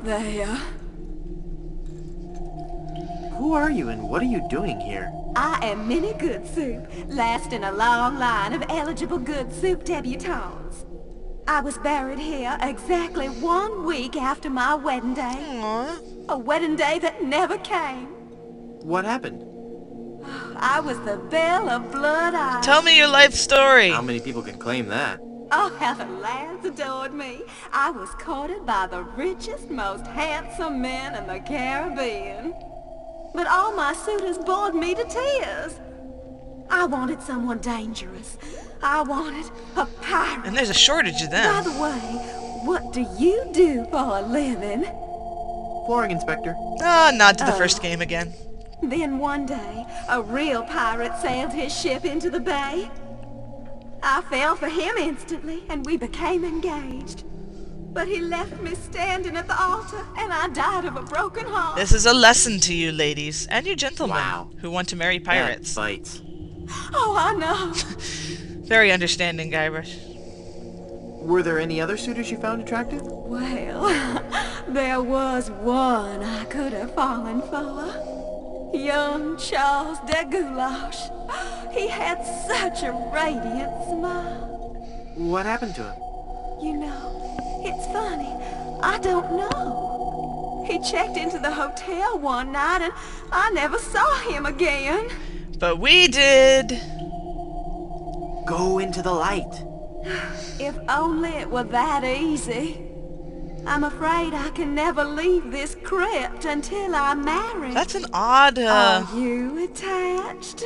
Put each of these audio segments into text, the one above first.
there. Who are you and what are you doing here? I am Minnie Good Soup, last in a long line of eligible Good Soup debutantes. I was buried here exactly 1 week after my wedding day. Aww. A wedding day that never came. What happened? I was the belle of Blood Island. Tell me your life story. How many people can claim that? Oh, how the lads adored me. I was courted by the richest, most handsome men in the Caribbean. But all my suitors bored me to tears. I wanted someone dangerous. I wanted a pirate. And there's a shortage of them. By the way, what do you do for a living? Flooring inspector. Nod to the first game again. Then one day, a real pirate sailed his ship into the bay. I fell for him instantly, and we became engaged. But he left me standing at the altar, and I died of a broken heart. This is a lesson to you ladies, and you gentlemen, Wow. who want to marry pirates. That bites. Oh, I know. Very understanding, Guybrush. Were there any other suitors you found attractive? Well, there was one I could have fallen for. Young Charles de Goulash. He had such a radiant smile. What happened to him? You know, it's funny. I don't know. He checked into the hotel one night and I never saw him again. But we did. Go into the light. If only it were that easy. I'm afraid I can never leave this crypt until I'm married. That's an odd, Are you attached?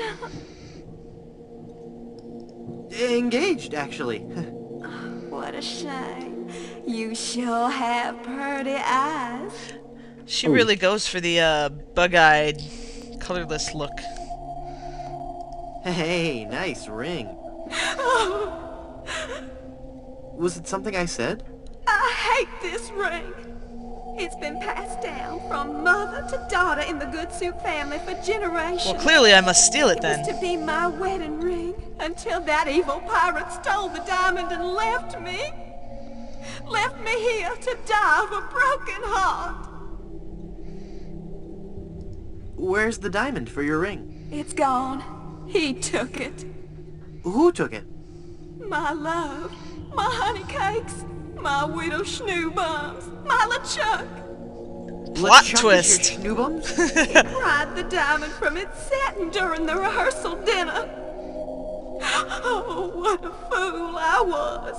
Engaged, actually. What a shame. You sure have pretty eyes. She really goes for the, bug-eyed, colorless look. Hey, nice ring. Was it something I said? I hate this ring. It's been passed down from mother to daughter in the Good Soup family for generations. Well, clearly I must steal it It then. was to be my wedding ring until that evil pirate stole the diamond and left me. Left me here to die of a broken heart. Where's the diamond for your ring? It's gone. He took it. Who took it? My love, my honey cakes, my widow schnoo buns, my LeChuck. Plot LeChuck twist. is your schnoobums? He pried the diamond from its satin during the rehearsal dinner. Oh, what a fool I was.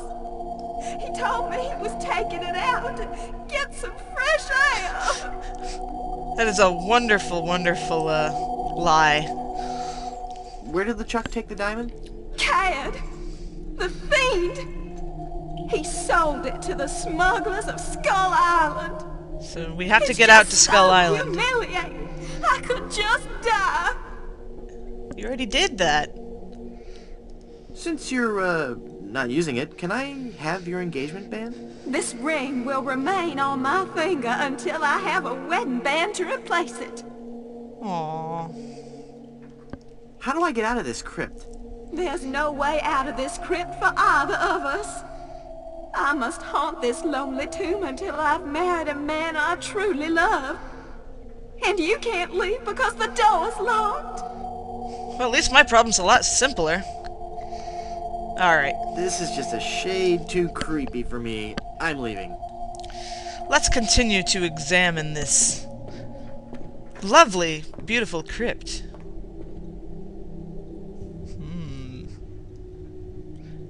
He told me he was taking it out to get some fresh air. That is a wonderful, wonderful, lie. Where did LeChuck take the diamond? Cad, the fiend. He sold it to the smugglers of Skull Island. So we have to It's get out to just Skull so Island. Humiliating. I could just die. You already did that. Since you're, not using it, can I have your engagement band? This ring will remain on my finger until I have a wedding band to replace it. Aww. How do I get out of this crypt? There's no way out of this crypt for either of us. I must haunt this lonely tomb until I've married a man I truly love. And you can't leave because the door's locked. Well, at least my problem's a lot simpler. Alright, This is just a shade too creepy for me. I'm leaving. let's continue to examine this lovely, beautiful crypt.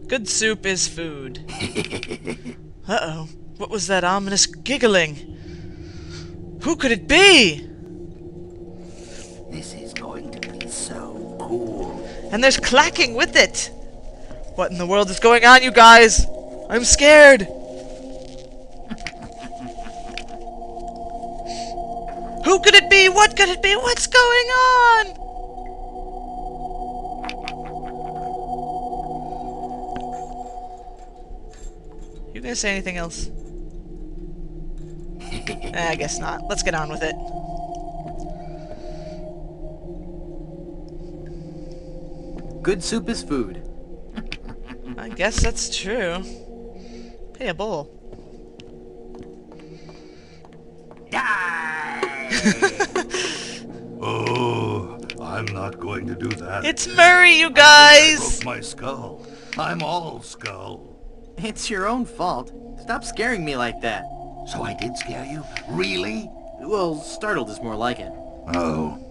Good soup is food. Uh-oh, what was that ominous giggling? Who could it be? This is going to be so cool. And there's clacking with it! What in the world is going on, you guys? I'm scared! Who could it be? What could it be? What's going on? You gonna say anything else? I guess not. Let's get on with it. Good soup is food. I guess that's true. Hey, a bowl. Oh, I'm not going to do that. It's Murray, you I guys! broke my skull. I'm all skull. It's your own fault. Stop scaring me like that. So I did scare you? Really? Well, startled is more like it. Oh.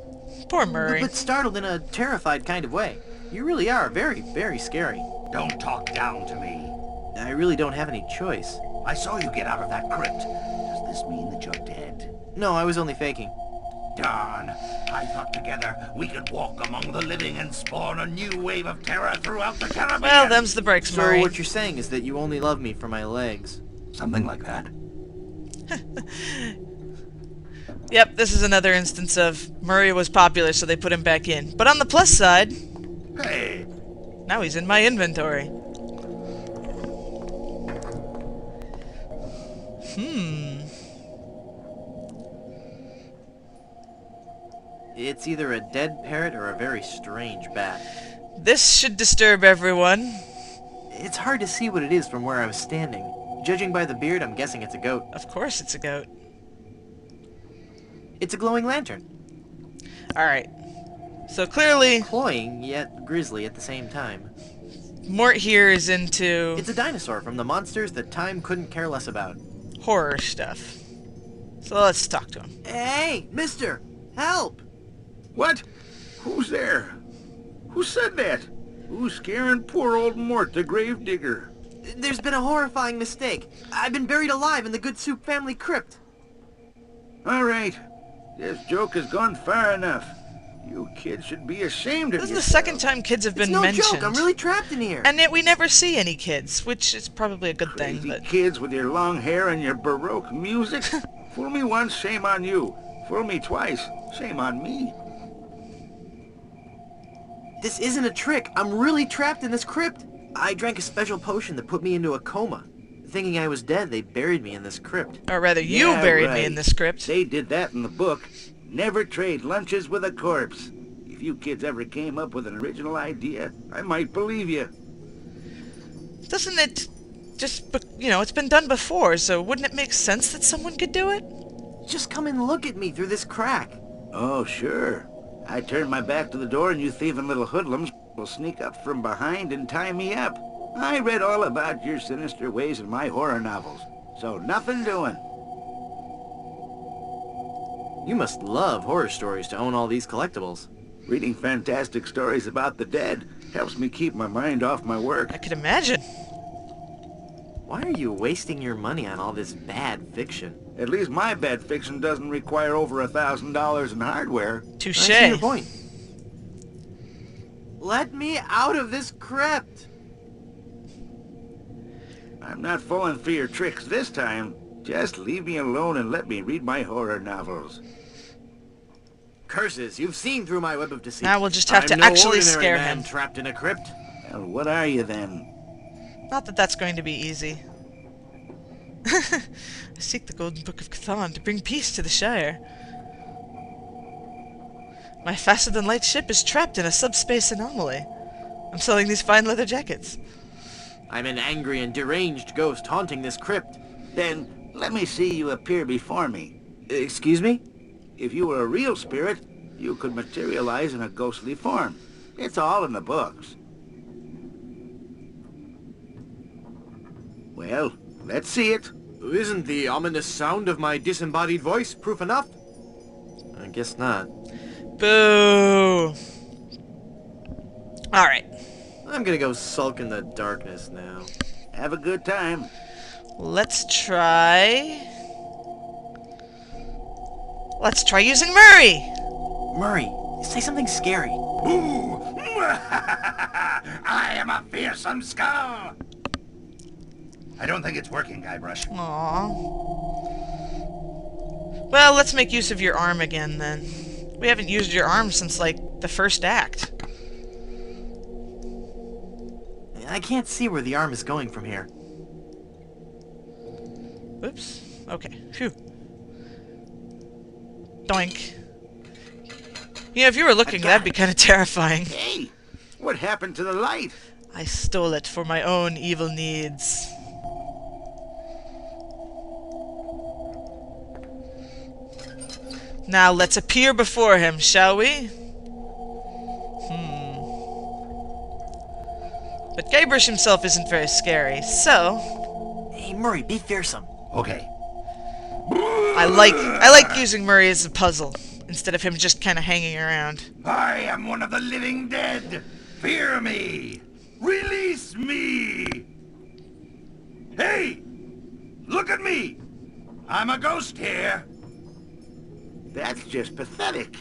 Poor Murray. But startled in a terrified kind of way. You really are very, very scary. Don't talk down to me. I really don't have any choice. I saw you get out of that crypt. Does this mean that you're dead? No, I was only faking. Darn. I thought together we could walk among the living and spawn a new wave of terror throughout the Caribbean. Well, them's the breaks, So Murray. what you're saying is that you only love me for my legs. Something like that. Yep, this is another instance of Murray was popular, so they put him back in. But on the plus side, Hey. now he's in my inventory. It's either a dead parrot or a very strange bat. This should disturb everyone. It's hard to see what it is from where I was standing. Judging by the beard, I'm guessing it's a goat. Of course it's a goat. It's a glowing lantern. Alright. So clearly, Cloying, yet grisly at the same time. Mort here is into It's a dinosaur from the monsters that time couldn't care less about. horror stuff. So let's talk to him. Hey, mister! Help! What? Who's there? Who said that? Who's scaring poor old Mort, the gravedigger? There's been a horrifying mistake. I've been buried alive in the Good Soup family crypt. All right. This joke has gone far enough. You kids should be ashamed of This is the yourselves. second time kids have been It's no mentioned. joke, I'm really trapped in here. And yet we never see any kids, which is probably a good thing, Crazy but... kids with your long hair and your Baroque music. Fool me once, shame on you. Fool me twice, shame on me. This isn't a trick. I'm really trapped in this crypt. I drank a special potion that put me into a coma. Thinking I was dead, they buried me in this crypt. Or rather, you Yeah, buried me right. in the script. They did that in the book. Never trade lunches with a corpse. If you kids ever came up with an original idea, I might believe you. Doesn't it just, you know, it's been done before, so wouldn't it make sense that someone could do it? Just come and look at me through this crack. Oh, sure. I turn my back to the door and you thieving little hoodlums will sneak up from behind and tie me up. I read all about your sinister ways in my horror novels, so nothing doing. You must love horror stories to own all these collectibles. Reading fantastic stories about the dead helps me keep my mind off my work. I could imagine. Why are you wasting your money on all this bad fiction? At least my bad fiction doesn't require over $1,000 in hardware. I Touche. see your point. Let me out of this crypt! I'm not falling for your tricks this time. Just leave me alone and let me read my horror novels. Curses, you've seen through my web of deceit. Now we'll just have I'm to no actually ordinary scare man him. trapped in a crypt. Well, what are you then? Not that that's going to be easy. I seek the Golden Book of Cthon to bring peace to the Shire. My faster-than-light ship is trapped in a subspace anomaly. I'm selling these fine leather jackets. I'm an angry and deranged ghost haunting this crypt. Then let me see you appear before me. Excuse me? If you were a real spirit, you could materialize in a ghostly form. It's all in the books. Well, let's see it. Isn't the ominous sound of my disembodied voice proof enough? I guess not. Boo! Alright, I'm gonna go sulk in the darkness now. Have a good time. let's try... Let's try using Murray! Murray, say something scary. Ooh! I am a fearsome skull! I don't think it's working, Guybrush. Aww. Well, let's make use of your arm again, then. We haven't used your arm since, like, the first act. I can't see where the arm is going from here. Oops. Okay. Phew. Doink. You know, if you were looking, got that'd be it. kind of terrifying. Hey, what happened to the light? I stole it for my own evil needs. Now let's appear before him, shall we? But Guybrush himself isn't very scary, so... Hey, Murray, be fearsome. Okay. I like using Murray as a puzzle, instead of him just kind of hanging around. I am one of the living dead. Fear me. Release me. Hey! Look at me. I'm a ghost here. That's just pathetic.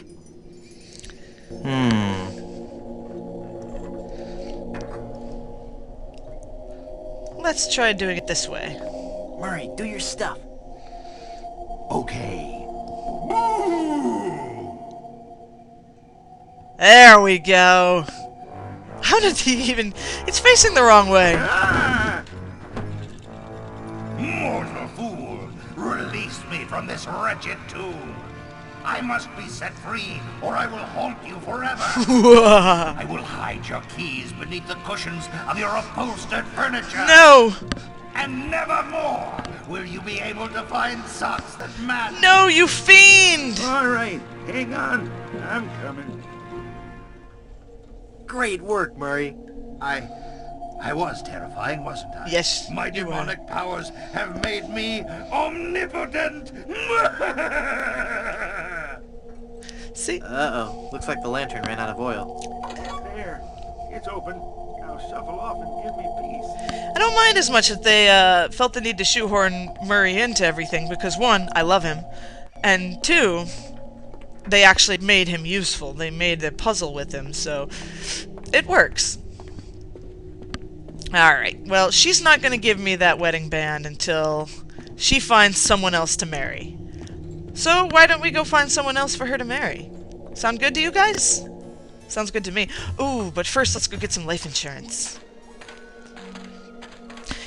Let's try doing it this way. Murray, do your stuff. Okay. There we go. How did he even... It's facing the wrong way. Ah! Mortal fool, release me from this wretched tomb. I must be set free, or I will haunt you forever. I will hide your keys beneath the cushions of your upholstered furniture. No! And never more will you be able to find socks that match. No, you fiend! All right, hang on. I'm coming. Great work, Murray. I was terrifying, wasn't I? Yes, My you were. demonic powers have made me omnipotent. See? Uh-oh. Looks like the lantern ran out of oil. There. It's open. Now shuffle off and give me peace. I don't mind as much that they felt the need to shoehorn Murray into everything, because one, I love him, and two, they actually made him useful. They made the puzzle with him, so it works. Alright, well, she's not going to give me that wedding band until she finds someone else to marry. So why don't we go find someone else for her to marry? Sound good to you guys? Sounds good to me. Ooh, but first let's go get some life insurance.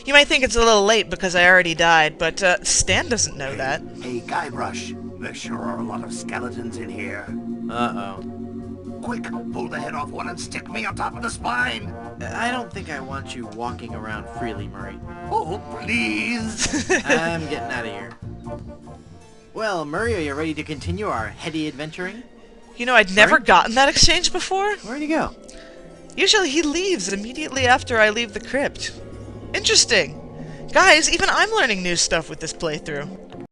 You might think it's a little late because I already died, but Stan doesn't know that. Hey, Guybrush, there sure are a lot of skeletons in here. Uh-oh. Quick, pull the head off one and stick me on top of the spine. I don't think I want you walking around freely, Murray. Oh, please. I'm getting out of here. Well, Murray, are you ready to continue our heady adventuring? You know, I'd never Sorry? gotten that exchange before. Where'd he go? Usually he leaves immediately after I leave the crypt. Interesting. Guys, even I'm learning new stuff with this playthrough.